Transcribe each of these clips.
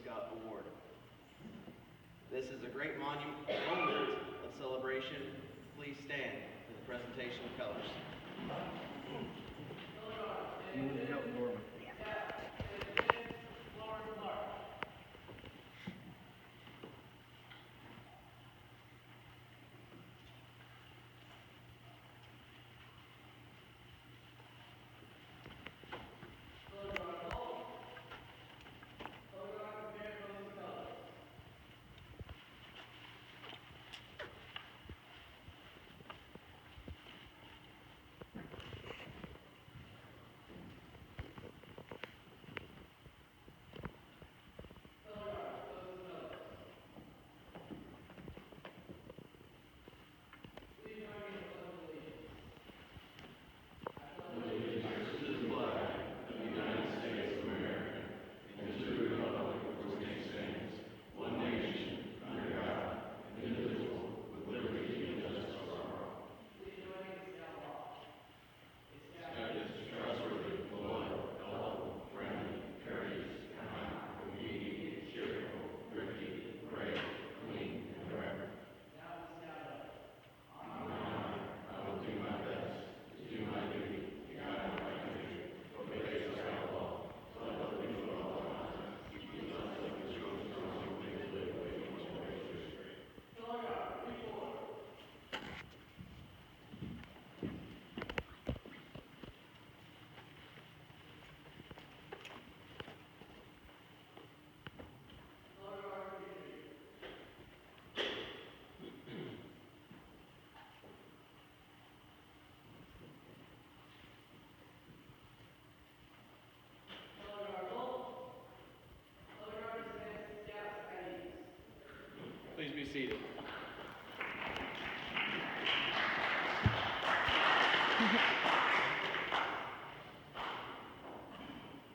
Scout Award. This is a great moment of celebration. Please stand for the presentation of colors. Please be seated.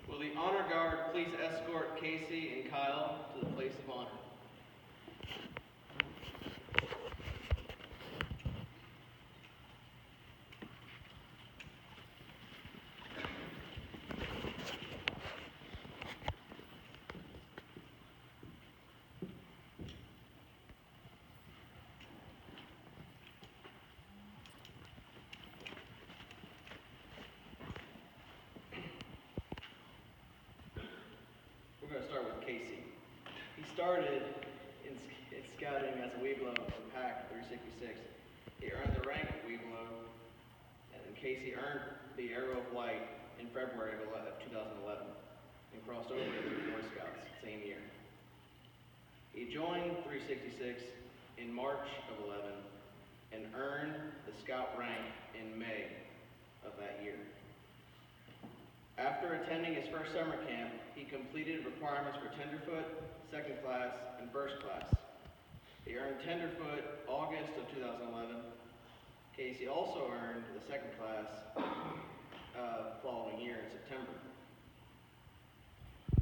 Will the honor guard please escort Casey and Kyle to the place of honor? We're going to start with Casey. He started in scouting as a Weeblo in Pack 366. He earned the rank of Weeblo, and Casey earned the Arrow of Light in February of 2011 and crossed over into the Boy Scouts the same year. He joined 366 in March of 11 and earned the Scout rank in May of that year. After attending his first summer camp, he completed requirements for Tenderfoot, second class, and first class. He earned Tenderfoot August of 2011. Casey also earned the second class following year in September.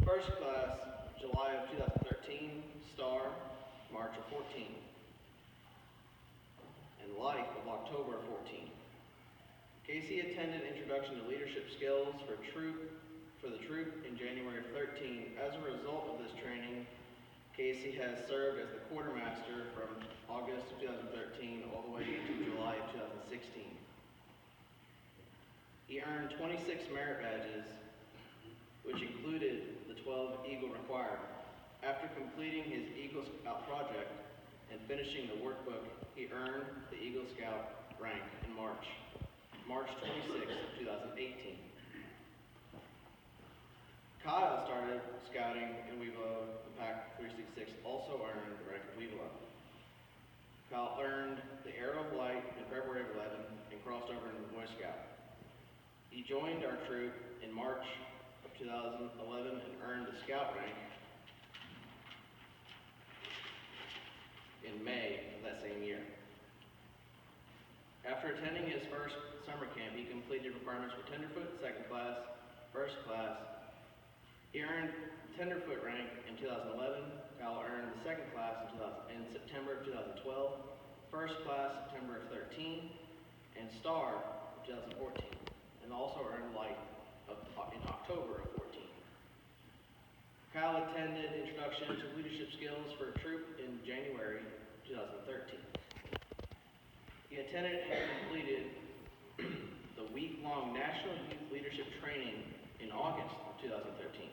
First class, July of 2013, Star, March of 14, and Life of October of 14. Casey attended Introduction to Leadership Skills for the troop in January of 13. As a result of this training, Casey has served as the quartermaster from August of 2013 all the way to July of 2016. He earned 26 merit badges, which included the 12 Eagle required. After completing his Eagle Scout project and finishing the workbook, he earned the Eagle Scout rank in March 26, 2018. Kyle started scouting in Weeblo, the Pack 366, also earned the rank of Weeblo. Kyle earned the Arrow of Light in February of 11 and crossed over into the Boy Scout. He joined our troop in March of 2011 and earned the Scout rank in May of that same year. After attending his first summer camp, he completed requirements for Tenderfoot, second class, first class. He earned Tenderfoot rank in 2011. Kyle earned the second class in September of 2012, first class September of 13, and Star of 2014, and also earned Light in October of 14. Kyle attended Introduction to Leadership Skills for a troop in January 2013. He attended and completed the week-long National Youth Leadership Training in August of 2013.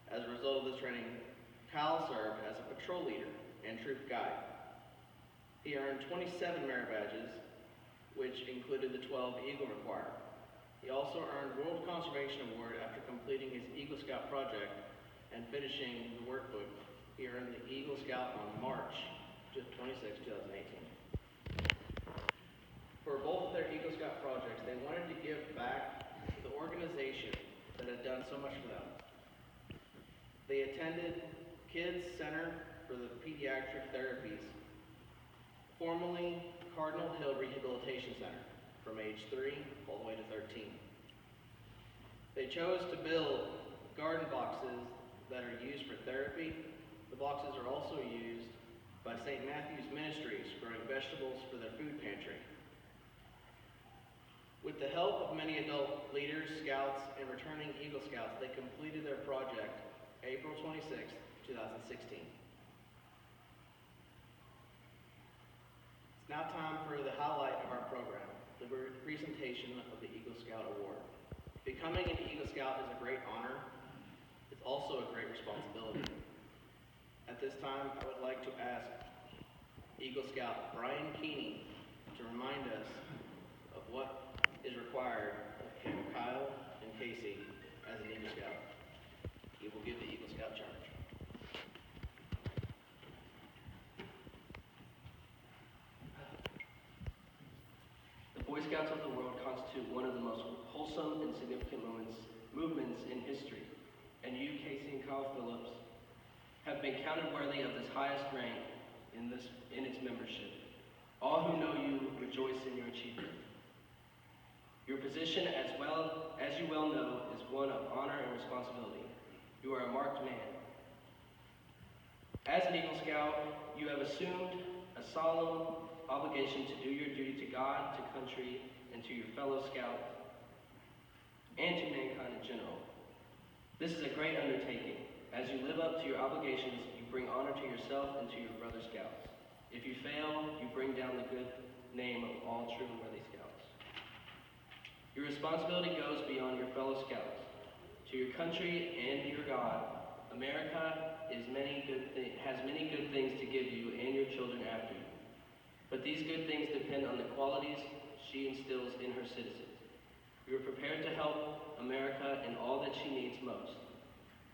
As a result of this training, Kyle served as a patrol leader and troop guide. He earned 27 merit badges, which included the 12 Eagle Require. He also earned World Conservation Award after completing his Eagle Scout project and finishing the workbook. He earned the Eagle Scout on March 26, 2018. For both of their Eagle Scout projects, they wanted to give back to the organization that had done so much for them. They attended Kids Center for the Pediatric Therapies, formerly Cardinal Hill Rehabilitation Center, from age 3 all the way to 13. They chose to build garden boxes that are used for therapy. The boxes are also used by St. Matthew's Ministries, growing vegetables for their food pantry. With the help of many adult leaders, scouts, and returning Eagle Scouts, they completed their project April 26, 2016. It's now time for the highlight of our program, the presentation of the Eagle Scout Award. Becoming an Eagle Scout is a great honor. It's also a great responsibility. At this time, I would like to ask Eagle Scout Brian Keeney to remind us of what is required of Kyle and Casey as an Eagle Scout. He will give the Eagle Scout charge. The Boy Scouts of the world constitute one of the most wholesome and significant movements in history, and you, Casey and Kyle Phillips, have been counted worthy of this highest rank in its membership. All who know you rejoice in your achievement. Your position, as you well know, is one of honor and responsibility. You are a marked man. As an Eagle Scout, you have assumed a solemn obligation to do your duty to God, to country, and to your fellow Scouts, and to mankind in general. This is a great undertaking. As you live up to your obligations, you bring honor to yourself and to your brother Scouts. If you fail, you bring down the good name of all true and worthy Scouts. Your responsibility goes beyond your fellow Scouts. To your country and your God, America has many good things to give you and your children after you. But these good things depend on the qualities she instills in her citizens. You are prepared to help America in all that she needs most.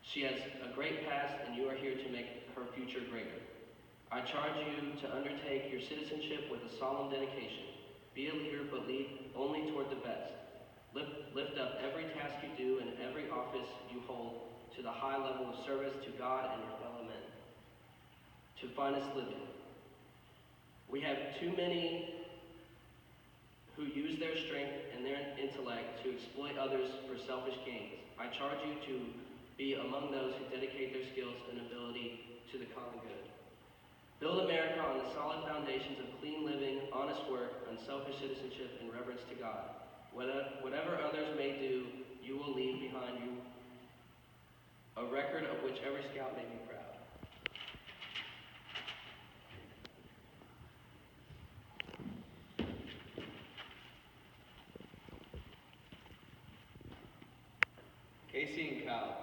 She has a great past, and you are here to make her future greater. I charge you to undertake your citizenship with a solemn dedication. Be a leader, but lead only toward the best. Lift up every task you do and every office you hold to the high level of service to God and your fellow men, to finest living. We have too many who use their strength and their intellect to exploit others for selfish gains. I charge you to be among those who dedicate their skills and ability to the common good. Build America on the solid foundations of clean living, honest work, unselfish citizenship, and reverence to God. Whatever others may do, you will leave behind you a record of which every Scout may be proud. Casey and Kyle,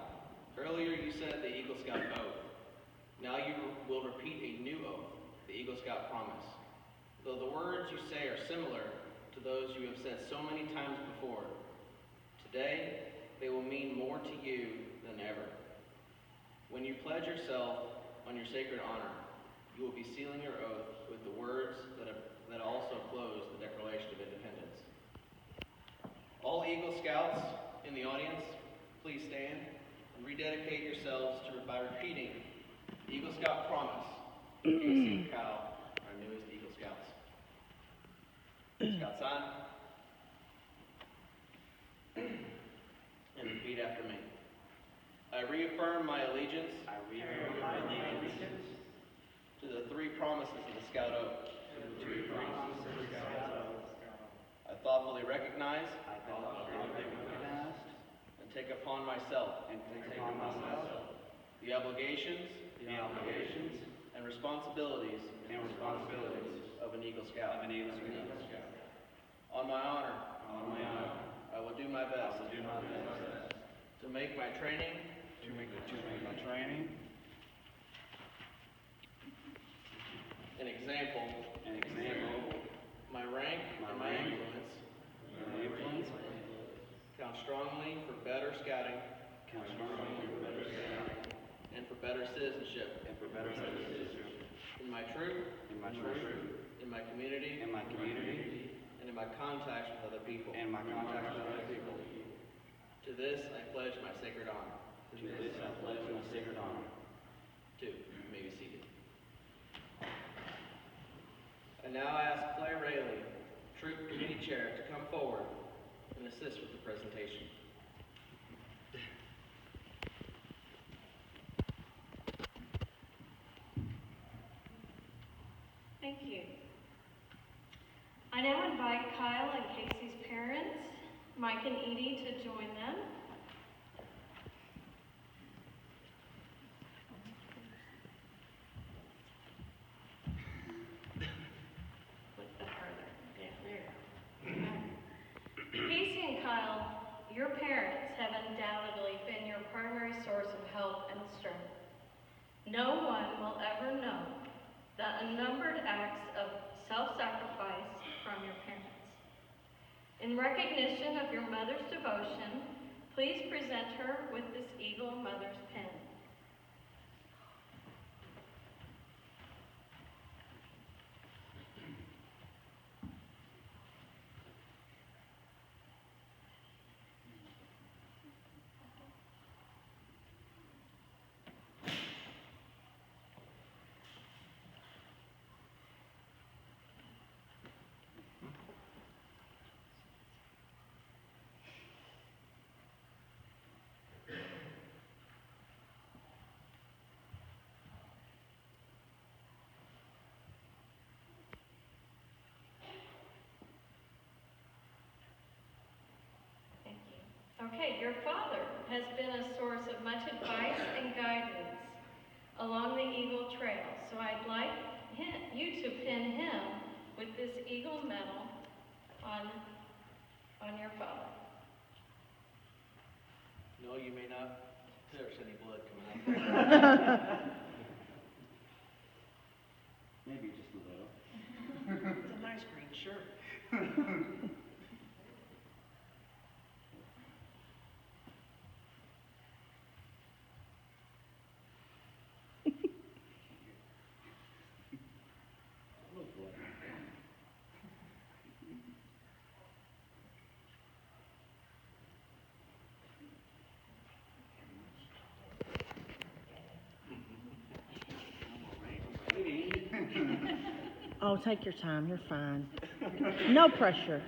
earlier you said the Eagle Scout oath. Now you will repeat a new oath, the Eagle Scout promise. Though the words you say are similar to those you have said so many times before, today they will mean more to you than ever. When you pledge yourself on your sacred honor, you will be sealing your oath with the words that also close the Declaration of Independence. All Eagle Scouts in the audience, please stand and rededicate yourselves by repeating the Eagle Scout promise. Casey and Kyle, our newest Eagle Scouts. Scout sign. And repeat after me. I reaffirm my allegiance. To the three promises of the Scout Oath. I thoughtfully recognize. And take upon myself. the obligations and responsibilities of an Eagle Scout. On my honor, I will do my best to make my training an example, my rank and my influence count strongly for better scouting and for better citizenship in my troop, in my community, and in my contacts with other people. To this I pledge my sacred honor. Two, you may be seated. I now ask Claire Rayleigh, Troop Committee Chair, to come forward and assist with the presentation. Thank you. I now invite Kyle and Casey's parents, Mike and Edie, to join them. Casey and Kyle, your parents have undoubtedly been your primary source of help and strength. No one will ever know the unnumbered acts of self-sacrifice from your parents. In recognition of your mother's devotion, please present her with this Eagle Mother's pin. Okay, your father has been a source of much advice and guidance along the Eagle Trail, so I'd like you to pin him with this Eagle medal on your father. No, you may not. There's any blood coming out. Maybe just a little. It's a nice green shirt. Oh, take your time. You're fine. No pressure.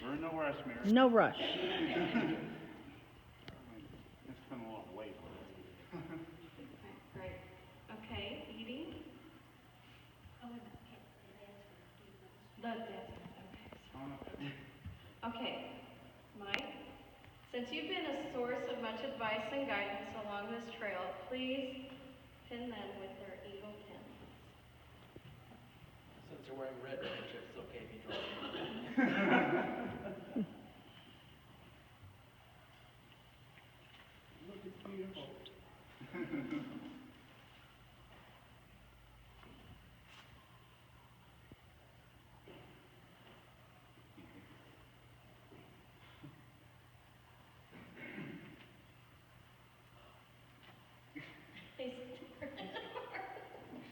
We're in no rush, Mary. No rush. It's been a long wait. Great. Okay, Edie? Okay, Mike, since you've been a source of much advice and guidance along this trail, please pin them with their Eagle pins. Since you're wearing red shirts, it's okay if you draw. Look, it's beautiful.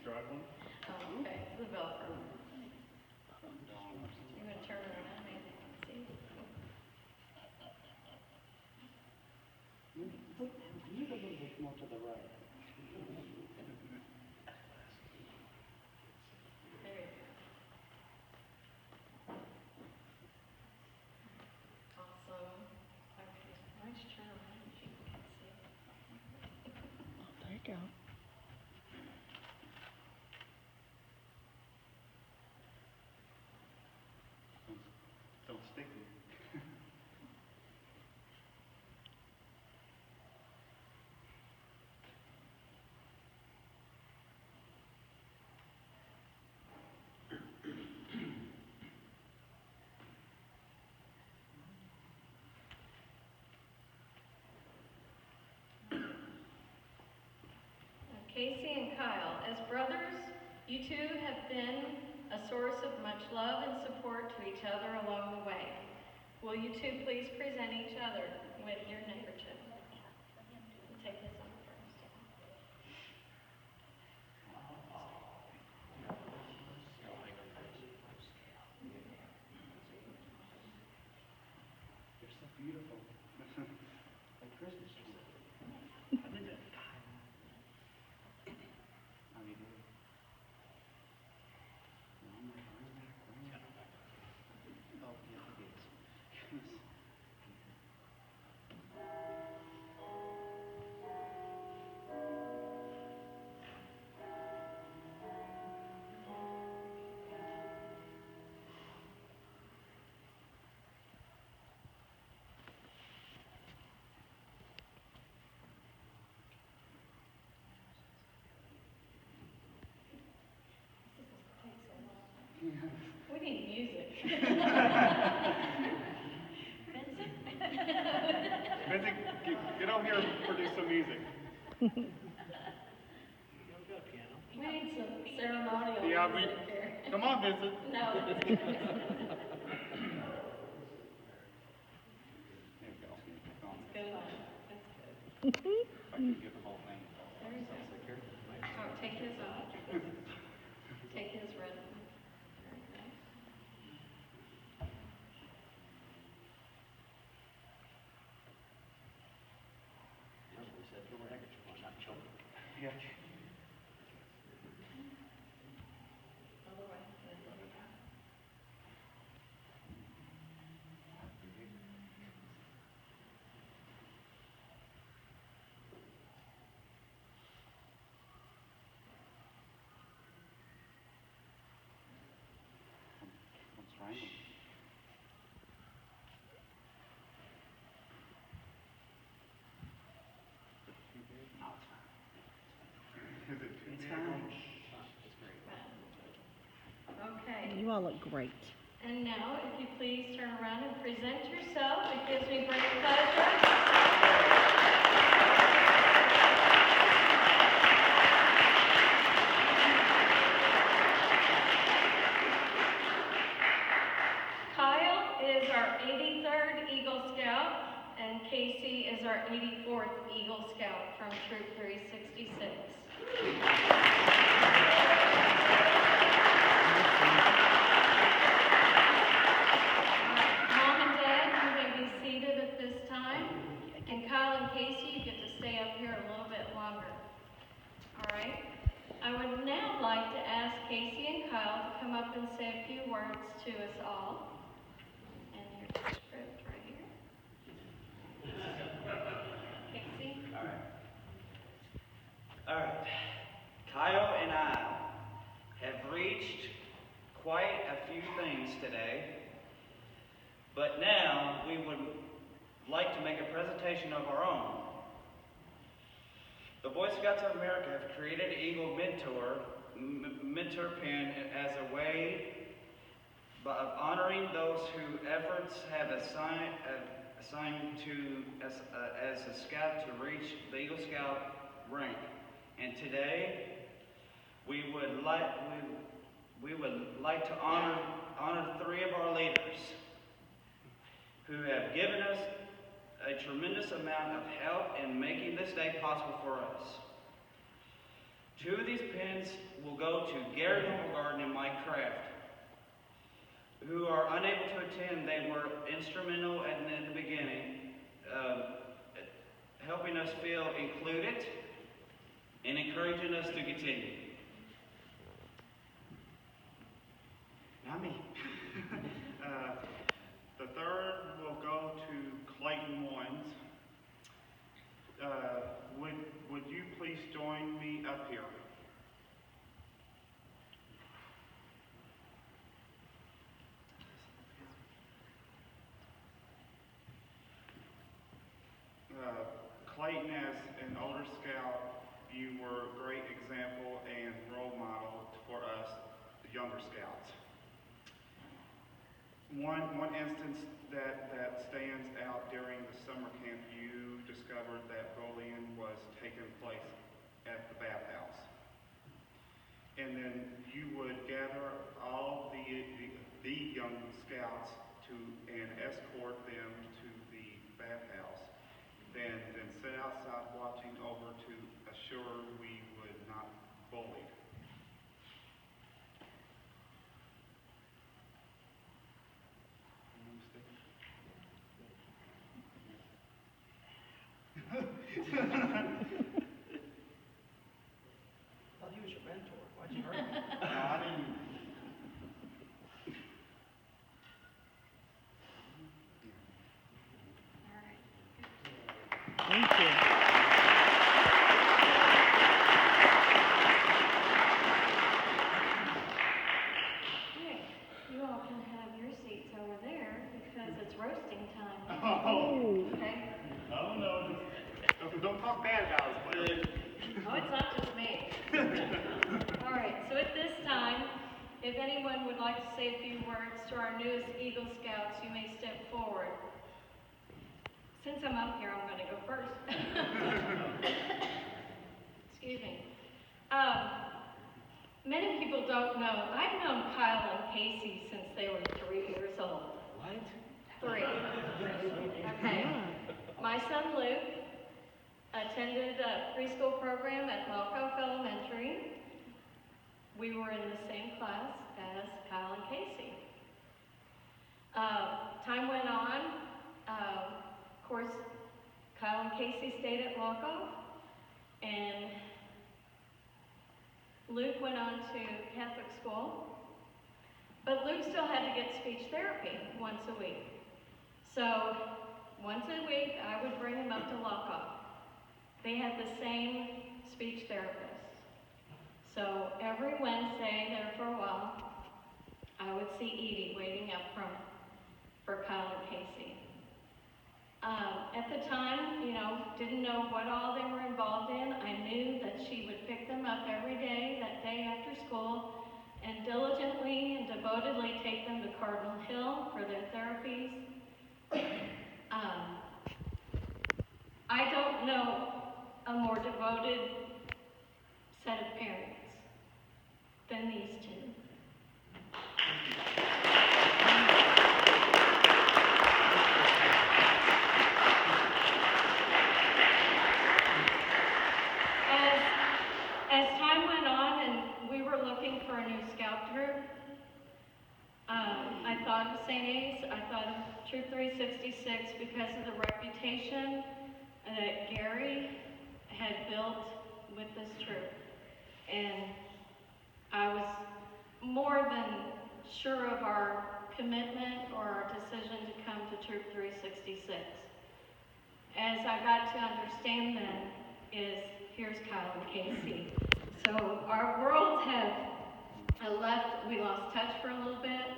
Struggling? Oh, okay, the Velcro. You're gonna turn around, maybe, see? Move a little bit more to the right. There you go. Awesome. Okay, nice turn around, if you can see. There you go. Don't stick me. Casey and Kyle, as brothers, you two have been a source of much love and support to each other along the way. Will you two please present each other with your neckerchief? We'll take this on first. They're so beautiful. Like Christmas trees. I did that. I mean, oh, yeah, it is. We need music. Vincent, get over here and produce some music. We need some ceremonial Yeah, music here. come on, Vincent. No. There we go. Good one. That's good. If I can get the whole thing. There you go. Oh, take his off. Take his red one. There you go. Yeah. Other way. What's wrong? Is it too big? Okay. You all look great. And now, if you please turn around and present yourself, it gives me great pleasure. Kyle is our 83rd Eagle Scout, and Casey is our 84th Eagle Scout from Troop 366. Mom and Dad, you may be seated at this time. And Kyle and Casey, you get to stay up here a little bit longer. All right? I would now like to ask Casey and Kyle to come up and say a few words to us all. And here's the script right here. Casey? All right. Kyle and I have reached quite a few things today, but now we would like to make a presentation of our own. The Boy Scouts of America have created Eagle Mentor Pin as a way of honoring those whose efforts have assigned to as a scout to reach the Eagle Scout rank. And today, we would like to honor three of our leaders who have given us a tremendous amount of help in making this day possible for us. Two of these pins will go to Gary Himmelgarden and Mike Kraft, who are unable to attend. They were instrumental in the beginning, helping us feel included and encouraging us to continue. Not me. The third will go to Clayton Wines. Would you please join me up here? Clayton, as an older scout, you were a great example and role model for us, the younger scouts. One instance that stands out during the summer camp, you discovered that bullying was taking place at the bathhouse. and then you would gather all the young scouts and escort them to the bathhouse. Then sit outside watching over to assure we would not bully. I thought he was your mentor. Why'd you hurt him? No, I didn't. Thank you. Okay, you all can have your seats over there because it's roasting time. Oh. Okay? Oh, no. Don't talk bad about us, please. Oh, it's not just me. All right, so at this time, if anyone would like to say a few words to our newest Eagle Scouts, you may step forward. Since I'm up here, I'm going to go first. Excuse me. Many people don't know, I've known Kyle and Casey since they were 3 years old. What? 3. Okay. My son Luke attended a preschool program at Malkoff Elementary. We were in the same class as Kyle and Casey. Time went on. Of course, Kyle and Casey stayed at Malkoff, and Luke went on to Catholic school. But Luke still had to get speech therapy once a week. So once a week, I would bring him up to Lockoff. They had the same speech therapist. So every Wednesday there for a while, I would see Edie waiting up front for Kyle and Casey. At the time, didn't know what all they were involved in. I knew that she would pick them up every day, that day after school, and diligently and devotedly take them to Cardinal Hill for their therapies. I don't know a more devoted set of parents than these two. As time went on and we were looking for a new scout troop, I thought of St. A's, I thought of Troop 366 because of the reputation that Gary had built with this troop. And I was more than sure of our commitment or our decision to come to Troop 366. As I got to understand then is, here's Kyle and Casey. So our worlds have left, we lost touch for a little bit,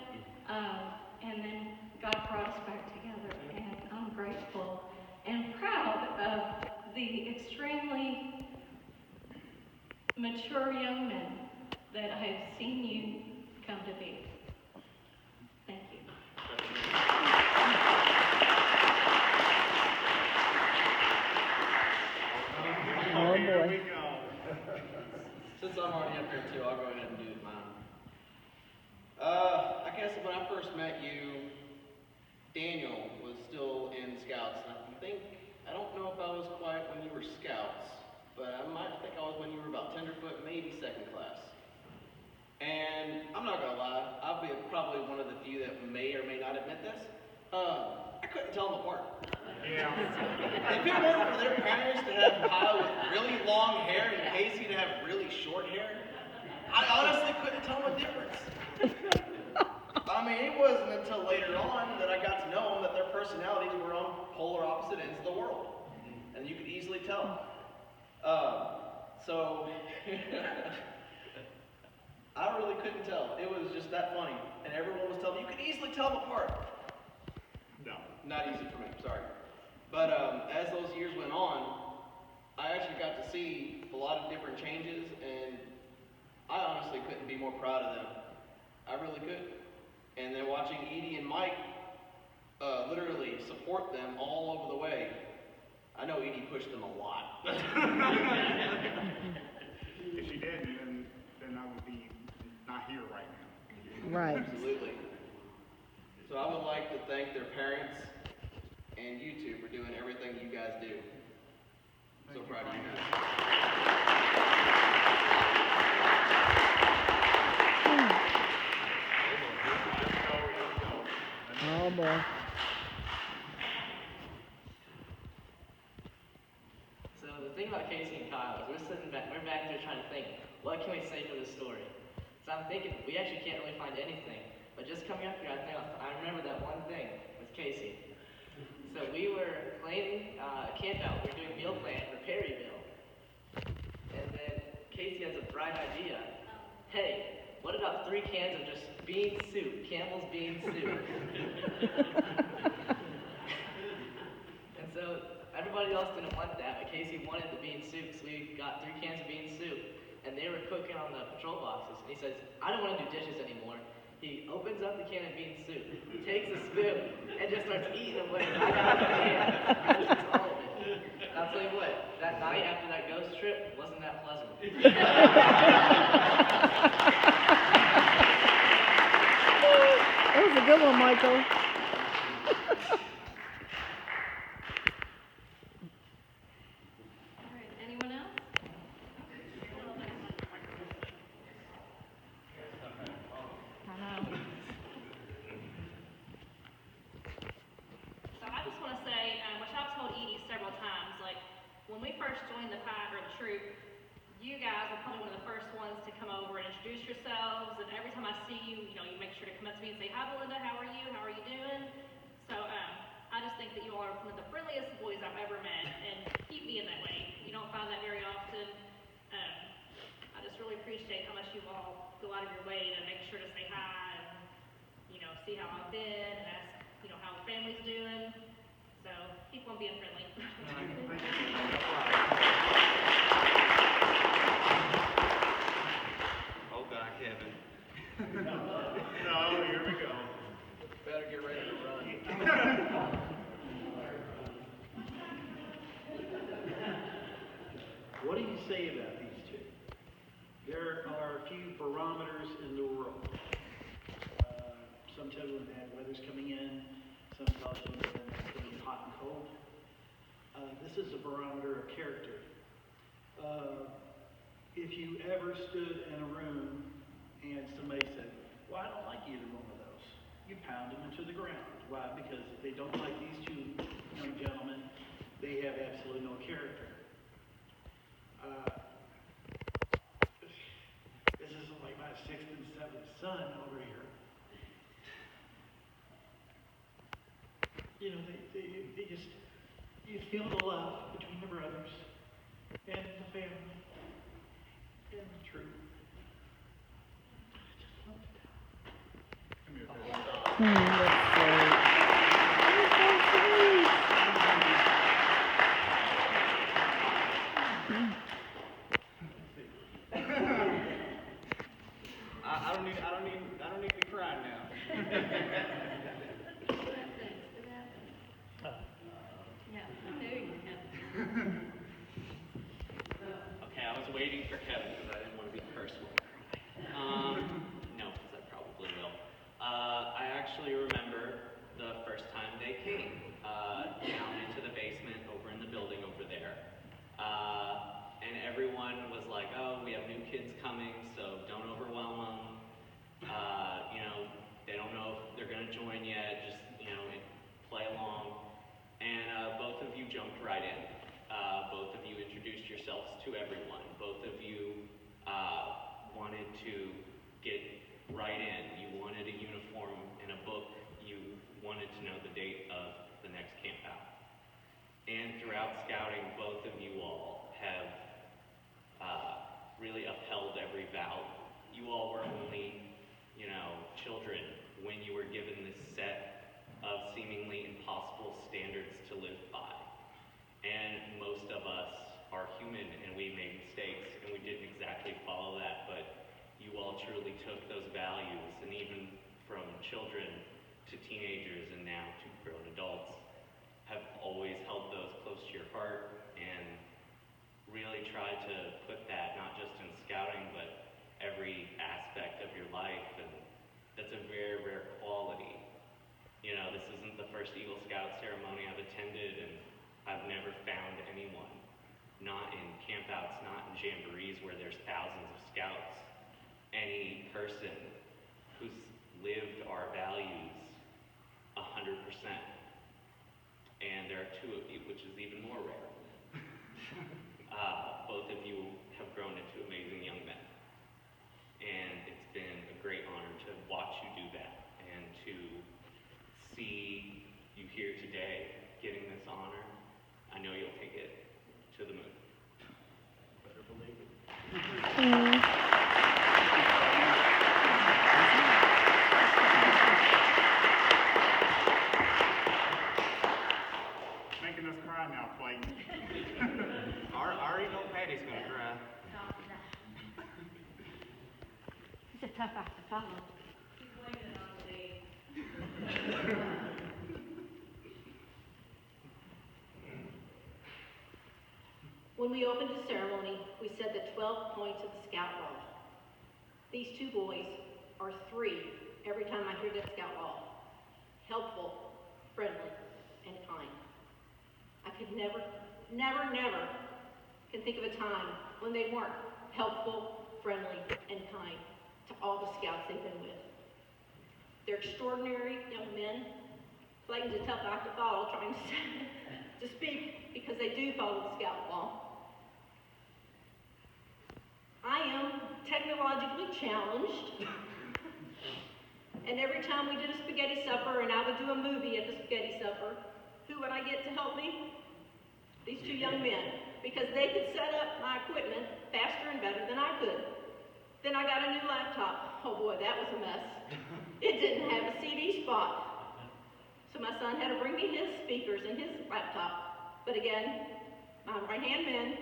and then God brought us back together, and I'm grateful and proud of the extremely mature young men that I have seen you come to be. Thank you. Oh, Here boy. we go. Since I'm already up here too, I'll go ahead and do mine. I guess when I first met you, Daniel was still in Scouts, and I don't know if I was quite when you were Scouts, but I think I was when you were about tenderfoot, maybe second class. And I'm not gonna lie, I'll be probably one of the few that may or may not admit this. I couldn't tell them apart. Yeah. If it weren't for their parents to have Kyle with really long hair and Casey to have really short hair, I honestly couldn't tell them a difference. I mean, it wasn't until later on that I got to know them that their personalities were on polar opposite ends of the world. And you could easily tell. So, I really couldn't tell. It was just that funny. And everyone was telling me, you could easily tell them apart. No. Not easy for me, sorry. But as those years went on, I actually got to see a lot of different changes, and I honestly couldn't be more proud of them. I really could. And then watching Edie and Mike literally support them all over the way, I know Edie pushed them a lot. If she didn't, then I would be Right. Absolutely. So I would like to thank their parents and you two for doing everything you guys do. So proud of you guys. Oh boy. So the thing about Casey and Kyle is we're back there trying to think, what can we say for this story? So I'm thinking, we actually can't really find anything. But just coming up here, I remember that one thing with Casey. So we were playing camp out. We were doing meal plan for Perryville. And then Casey has a bright idea. Hey, what about 3 cans of just bean soup, Campbell's bean soup? And so everybody else didn't want that, but Casey wanted the bean soup, so we got 3 cans of bean soup. And they were cooking on the patrol boxes. And he says, I don't want to do dishes anymore. He opens up the can of bean soup, takes a spoon, and just starts eating away right out of the can. Finishes all of it. And I'll tell you what, that night after that ghost trip wasn't that pleasant. That was a good one, Michael. All right, anyone else? I know. So I just want to say, which I've told Edie several times, like when we first joined the pack or the troop, you guys were probably one of the first ones to come over and introduce yourselves. And every time I see you, you make sure to come up to me and say, "Hi, Belinda. How are you? How are you doing?" So I just think that you all are one of the friendliest boys I've ever met, and keep being that way. You don't find that very often. I just really appreciate how much you all go out of your way to make sure to say hi and see how I've been and ask how the family's doing. So keep on being friendly. Hold back, Kevin. No, here we go. Better get ready to run. What do you say about these two? There are a few barometers in the world. Some tell you when bad weather's coming in, some tell you when it's going to be hot and cold. This is a barometer of character. If you ever stood in a room and somebody said, "Well, I don't like either one of those," you pound them into the ground. Why? Because if they don't like these two young gentlemen, they have absolutely no character. This is like my 6th and 7th son over here. They just, you feel the love between the brothers and the family and the truth. I just love it. Come here, Phillips. That's sweet. I don't need to be crying now. Yeah, I knew you were Kevin. Okay, I was waiting for Kevin because I didn't want to be the first one to cry. No, because I probably will. I actually remember the first time they came down into the basement over in the building over there. And everyone was like, "Oh, we have new kids coming, so don't overwhelm them. They don't know if they're going to join yet, just, play along." And both of you jumped right in. Both of you introduced yourselves to everyone. Both of you wanted to get right in. You wanted a uniform and a book. You wanted to know the date of the next camp out. And throughout scouting, both of you all have really upheld every vow. You all were only, children when you were given this set of seemingly impossible standards to live by. And most of us are human and we made mistakes and we didn't exactly follow that, but you all truly took those values, and even from children to teenagers and now to grown adults, have always held those close to your heart and really tried to put that not just in scouting but every aspect of your life. And the That's a very rare quality. You know, this isn't the first Eagle Scout ceremony I've attended, and I've never found anyone, not in campouts, not in jamborees where there's thousands of scouts, any person who's lived our values 100%. And there are two of you, which is even more rare. Both of you have grown into amazing young men. And it's been a great honor to watch you do that and to see you here today getting this honor. I know you'll take it to the moon. Better believe it. Making us cry now, Clayton. Our Eagle Patty's gonna cry. He's a tough act to follow. When we opened the ceremony, we said the 12 points of the Scout Law. These two boys are 3 every time I hear that Scout Law. Helpful, friendly, and kind. I could never can think of a time when they weren't helpful, friendly, and kind to all the Scouts they've been with. They're extraordinary young men. Clayton's a tough act to follow, trying to speak because they do follow the Scout Law. I am technologically challenged. And every time we did a spaghetti supper and I would do a movie at the spaghetti supper, who would I get to help me? These 2 young men, because they could set up my equipment faster and better than I could. Then I got a new laptop. Oh boy, that was a mess. It didn't have a CD spot. So my son had to bring me his speakers and his laptop. But again, my right-hand men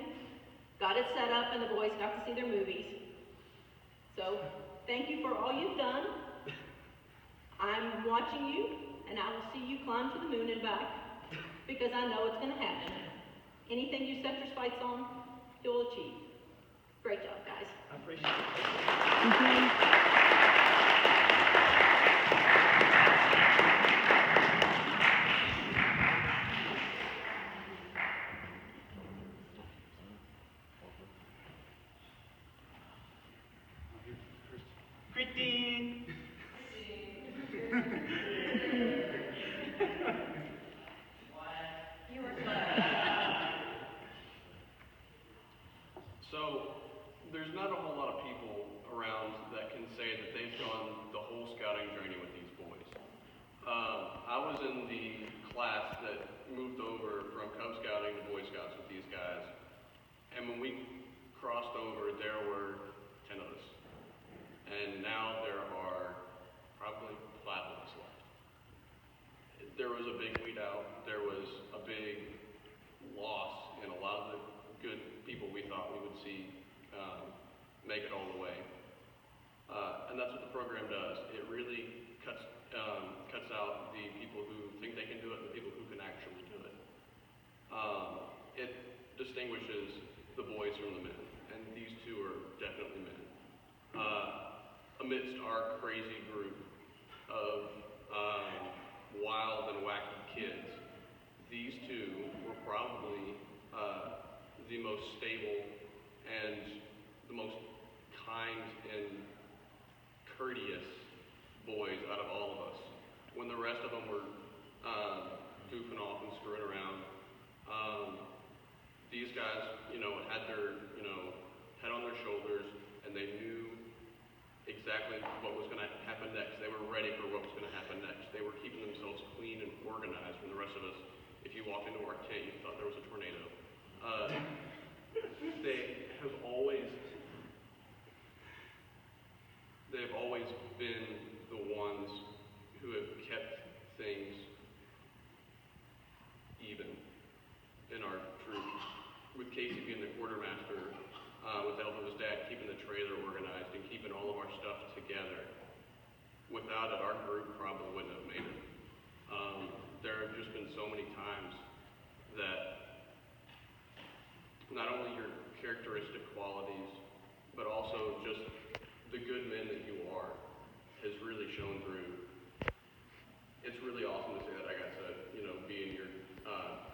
got it set up and the boys got to see their movies. So thank you for all you've done. I'm watching you, and I will see you climb to the moon and back, because I know it's going to happen. Anything you set your sights on, you'll achieve. Great job, guys. I appreciate it. Christine! You were clever. So, there's not a whole lot of people around that can say that they've gone the whole scouting journey with these boys. I was in the class that moved over from Cub Scouting to Boy Scouts with these guys, and when we crossed over, there were 10 of us. And now there are probably 5 of us left. There was a big weed out, there was a big loss in a lot of the good people we thought we would see make it all the way. And that's what the program does. It really cuts out the people who think they can do it and the people who can actually do it. It distinguishes the boys from the men, and these 2 are definitely men. Amidst our crazy group of wild and wacky kids, these 2 were probably the most stable and the most kind and courteous boys out of all of us. When the rest of them were goofing off and screwing around, these guys, had their, head on their shoulders, and they knew exactly what was going to happen next. They were ready for what was going to happen next. They were keeping themselves clean and organized when the rest of us, if you walked into our tent, you thought there was a tornado. They've always been the ones who have kept things even in our troop. With Casey being the quartermaster, with the help of his dad, keeping the trailer organized and keeping all of our stuff together. Without it, our group probably wouldn't have made it. There have just been so many times that not only your characteristic qualities, but also just the good men that you are, has really shown through. It's really awesome to say that I got to, be in your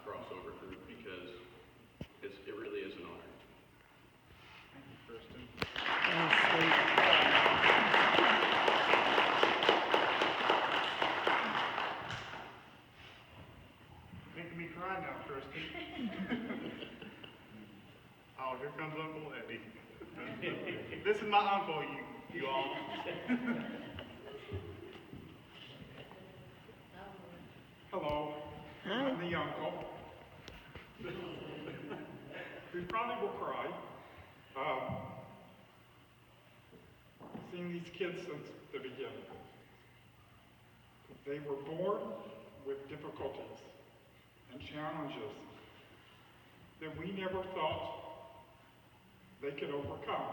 crossover group because it really is an honor. Thank you, Kristen. That's sweet. Making me cry now, Kristen. Oh, here comes Uncle Eddie. This is my uncle, you all. Hello. Hi. I'm the uncle. We probably will cry. Seen these kids since the beginning. They were born with difficulties and challenges that we never thought they could overcome.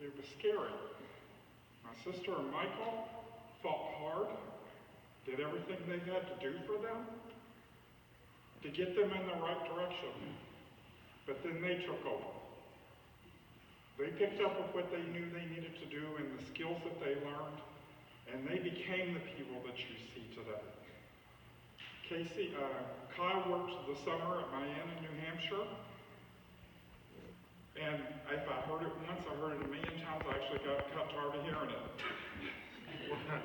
It was scary. My sister and Michael fought hard, did everything they had to do for them to get them in the right direction. But then they took over. They picked up with what they knew they needed to do and the skills that they learned, and they became the people that you see today. Kyle worked the summer at Miami, New Hampshire. And if I heard it once, I heard it a million times. I actually got tired of hearing it.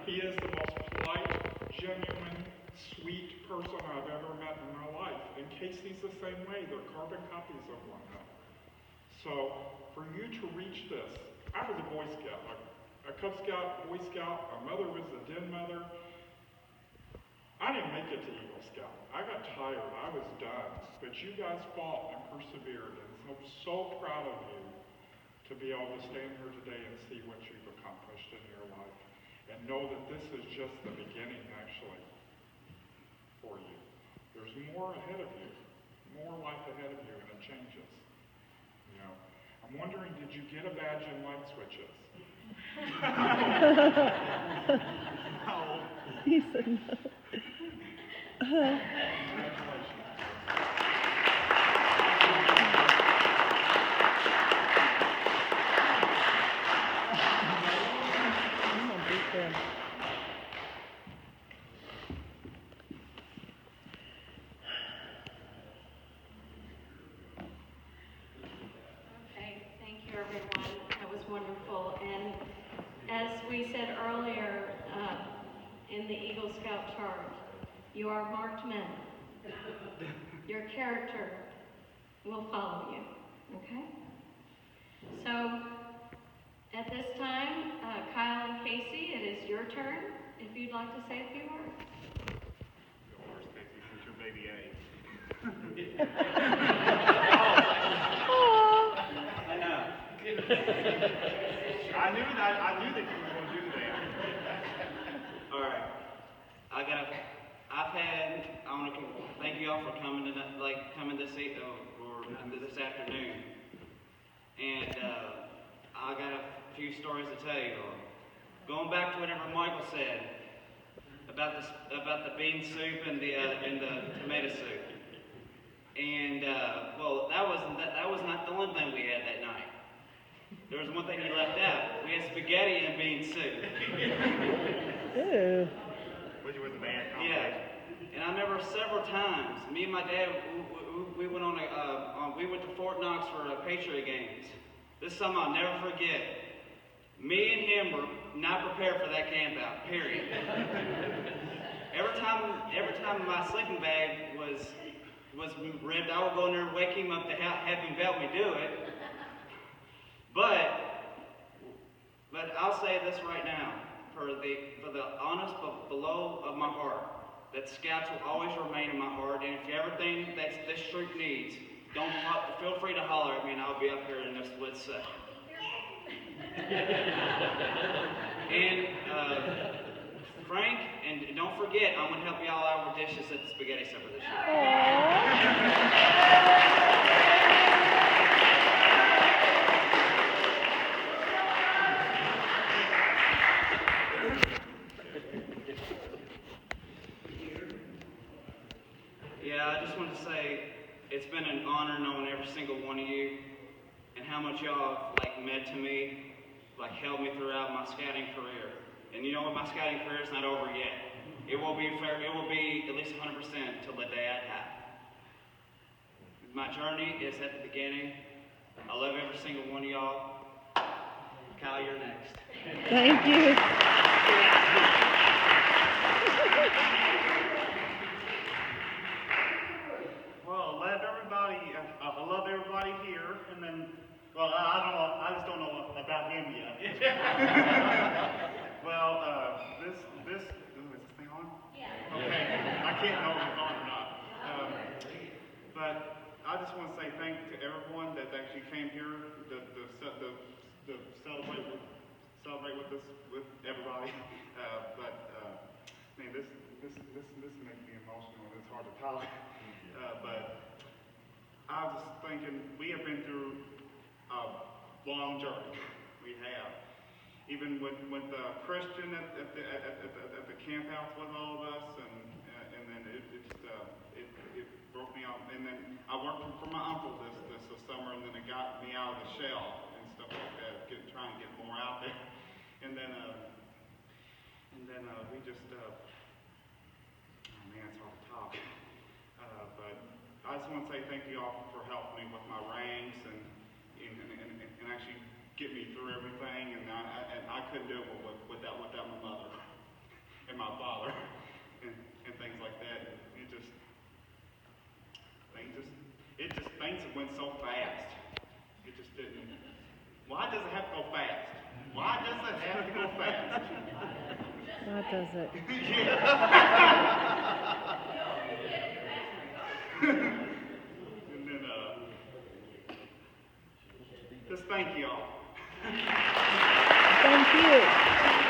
He is the most polite, genuine, sweet person I've ever met in my life. And Casey's the same way. They're carbon copies of one another. So for you to reach this, I was a Boy Scout, a Cub Scout, Boy Scout. My mother was a den mother. I didn't make it to Eagle Scout. I got tired. I was done. But you guys fought and persevered. And I'm so proud of you to be able to stand here today and see what you've accomplished in your life. And know that this is just the beginning, actually, for you. There's more ahead of you. More life ahead of you, and it changes. I'm wondering, did you get a badge in light switches? No. He said no. Congratulations. I'm gonna beat them. Okay, thank you, everyone. That was wonderful. And as we said earlier, in the Eagle Scout chart, you are marked men. Your character will follow you, okay? So, at this time, Kyle and Casey, it is your turn, if you'd like to say a few words. Go first, Casey, since you're baby A. I know. I knew that you were going to do that. All right. I want to thank you all for coming this afternoon. And I got a few stories to tell you. Going back to whatever Michael said about the bean soup and the tomato soup. And well, that was not the only thing we had that night. There was one thing you left out. We had spaghetti and bean soup. Ew. Which was a bad combination. Yeah. And I remember several times, me and my dad, we went we went to Fort Knox for Patriot games. This is something I'll never forget. Me and him were not prepared for that camp out, period. Every time my sleeping bag was ripped, I would go in there and wake him up to have him help me do it. But I'll say this right now, for the honest below of my heart, that Scouts will always remain in my heart. And if you ever think that this troop needs, feel free to holler at me, and I'll be up here in a split second. And Frank, and don't forget, I'm going to help y'all out with dishes at the spaghetti supper this year. Yeah, I just want to say it's been an honor knowing every single one of you and how much y'all have meant to me. like held me throughout my scouting career. And you know what? My scouting career is not over yet. It will be fair. It will be at least 100% till the day I die. My journey is at the beginning. I love every single one of y'all. Kyle, you're next. Thank you. Well, I love everybody here, and then, well, I don't know, I just don't know about him yet. Well, is this thing on? Yeah. Okay, I can't know if it's on or not. But I just want to say thank you to everyone that actually came here to celebrate with us, with everybody. Man, this makes me emotional. It's hard to talk. But I was just thinking, we have been through a long journey. We have. Even with Christian at the camp house with all of us, and then it broke me out. And then I worked for my uncle this summer, and then it got me out of the shell and stuff like that, trying to get more out there. And then we just oh man, it's hard to talk. But I just want to say thank you all for helping me with my ranks and actually get me through everything. And I couldn't do it without my mother and my father and things like that. Things went so fast. It just didn't. Why does it have to go fast? Why does it have to go fast? Why does it? And then, just thank you all. Thank you.